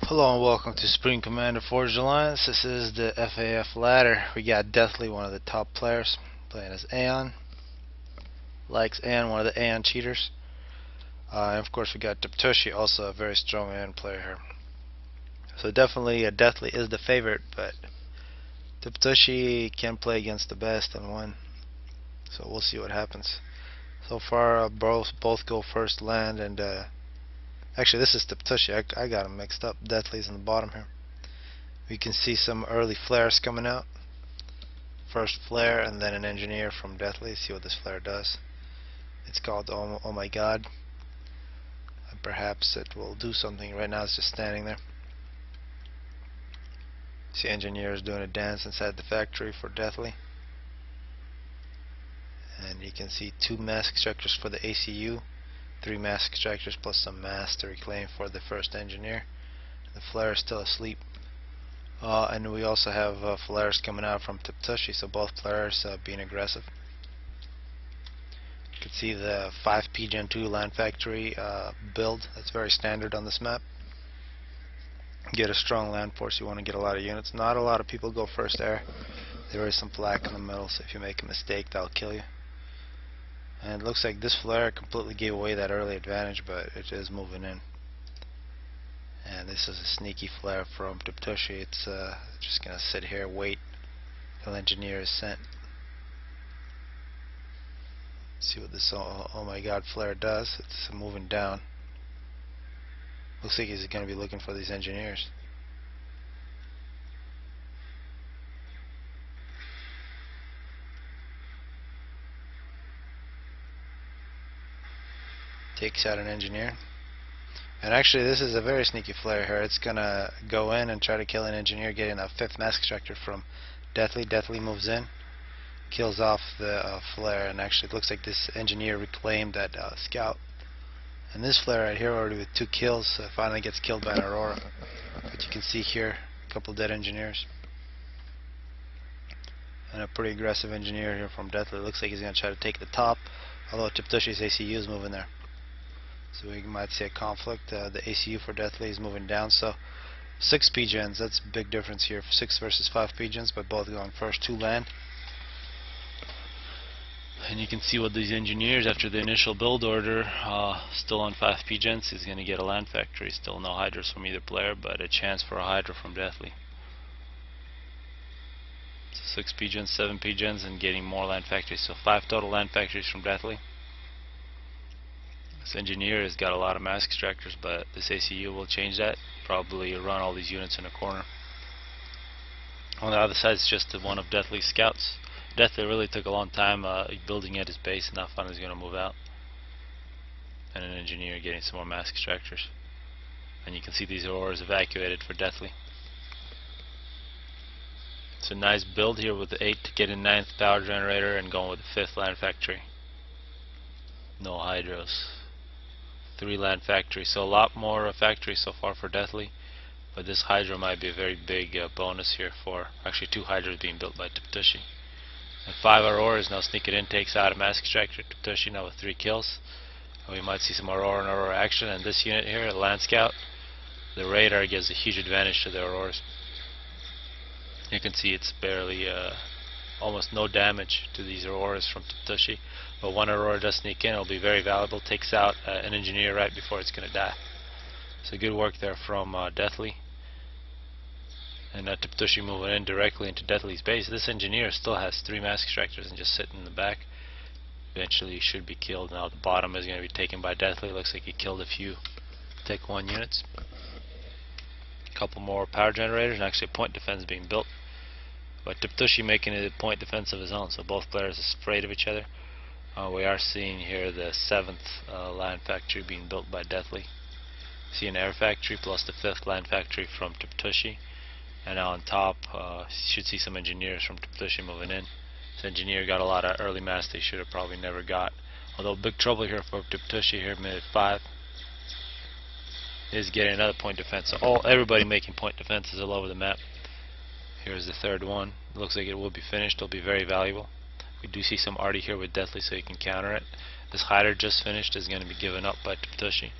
Hello and welcome to Supreme Commander Forged Alliance. This is the FAF ladder. We got Deathly, one of the top players, playing as Aeon. Likes Aeon, one of the Aeon cheaters. And of course we got Tiptushi, also a very strong Aeon player here. So definitely Deathly is the favorite, but Tiptushi can play against the best and win. So we'll see what happens. So far both go first land, and actually this is Tiptushi. I got him mixed up. Deathly's in the bottom here. We can see some early flares coming out. First flare and then an engineer from Deathly. See what this flare does. It's called Oh My God. And perhaps it will do something. Right now it's just standing there. See engineers doing a dance inside the factory for Deathly. And you can see 2 mass extractors for the ACU, 3 mass extractors plus some mass to reclaim for the first engineer. The flare is still asleep. And we also have flares coming out from Tiptushi, so both players being aggressive. You can see the 5P Gen 2 land factory build. That's very standard on this map. Get a strong land force, you want to get a lot of units. Not a lot of people go first there. There is some flak in the middle, so if you make a mistake, that'll kill you. And it looks like this flare completely gave away that early advantage, but it is moving in. And this is a sneaky flare from Tiptushi. It's just going to sit here, wait till engineer is sent. See what this oh my God flare does. It's moving down. Looks like he's going to be looking for these engineers. Takes out an engineer. And actually this is a very sneaky flare here. It's gonna go in and try to kill an engineer, getting a 5th mass extractor from Deathly. Deathly moves in, kills off the flare, and actually it looks like this engineer reclaimed that scout. And this flare right here, already with 2 kills, finally gets killed by an Aurora. But you can see here a couple dead engineers. And a pretty aggressive engineer here from Deathly. Looks like he's gonna try to take the top, although Tiptushi's ACU is moving there. So we might see a conflict. The ACU for Deathly is moving down. So 6 P-Gens, that's a big difference here. 6 versus 5 P-Gens, but both going first to land. And you can see what these engineers, after the initial build order, still on 5 P-Gens, is going to get a land factory. Still no hydras from either player, but a chance for a hydra from Deathly. So 6 P-Gens, 7 P-Gens, and getting more land factories. So 5 total land factories from Deathly. This engineer has got a lot of mass extractors, but this ACU will change that. Probably run all these units in a corner. On the other side is just one of Deathly's scouts. Deathly really took a long time building at his base, and now finally he's going to move out. And an engineer getting some more mass extractors. And you can see these auroras evacuated for Deathly. It's a nice build here with the 8 to get a 9th power generator and going with the 5th land factory. No hydros. 3 land factories, so a lot more factories so far for Deathly, but this hydra might be a very big bonus here for actually 2 hydras being built by Tiptushi. And 5 auroras now sneaking in, takes out a mass extractor. Tiptushi now with 3 kills. And we might see some aurora and aurora action. And this unit here, the land scout, the radar gives a huge advantage to the auroras. You can see it's barely almost no damage to these auroras from Tiptushi, but 1 aurora does sneak in. It'll be very valuable. Takes out an engineer right before it's going to die. So good work there from Deathly. And Tiptushi moving in directly into Deathly's base. This engineer still has 3 mass extractors and just sitting in the back. Eventually he should be killed. Now the bottom is going to be taken by Deathly. Looks like he killed a few Tech 1 units. A couple more power generators, and actually a point defense being built. But Tiptushi making a point defense of his own, so both players are afraid of each other. We are seeing here the 7th land factory being built by Deathly. See an air factory plus the 5th land factory from Tiptushi. And now on top, you should see some engineers from Tiptushi moving in. This engineer got a lot of early mass they should have probably never got. Although big trouble here for Tiptushi here, minute 5. Is getting another point defense. So everybody making point defenses all over the map. Here's the 3rd one. It looks like it will be finished. It'll be very valuable. We do see some arty here with Deathly, so you can counter it. This hider just finished is going to be given up by Tiptushi.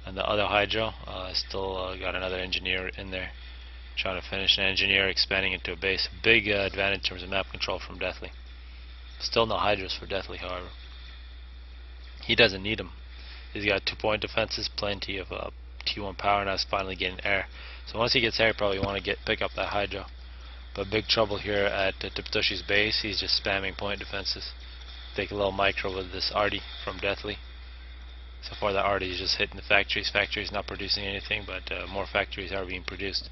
And the other Hydro, still got another engineer in there, trying to finish an engineer, expanding into a base. Big advantage in terms of map control from Deathly. Still no Hydros for Deathly, however. He doesn't need them. He's got 2-point defenses, plenty of T1 power, now he's finally getting air. So once he gets air, you probably want to pick up that Hydro. But big trouble here at Tiptushi's base. He's just spamming point defenses. Take a little micro with this Artie from Deathly. So far that Artie is just hitting the factories. Factories not producing anything, but more factories are being produced.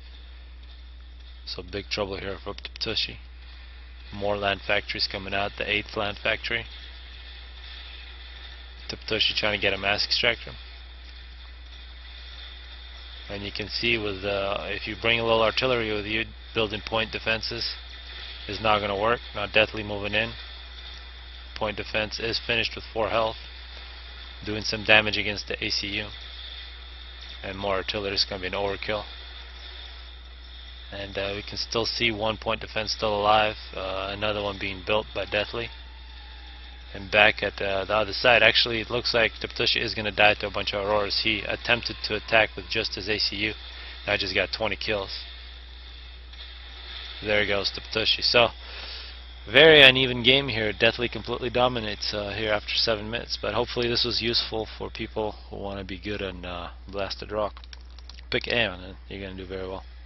So big trouble here for Tiptushi. More land factories coming out. The 8th land factory. Tiptushi trying to get a mass extractor. And you can see with if you bring a little artillery with you, building point defenses is not going to work. Now Deathly moving in. Point defense is finished with 4 health, doing some damage against the ACU. And more artillery is going to be an overkill. And we can still see 1 point defense still alive, another one being built by Deathly. And back at the other side, actually it looks like Tiptushi is going to die to a bunch of Auroras. He attempted to attack with just his ACU. Now just got 20 kills. There goes Tiptushi. So, very uneven game here. Deathly completely dominates here after 7 minutes. But hopefully this was useful for people who want to be good on Blasted Rock. Pick Aeon and you're going to do very well.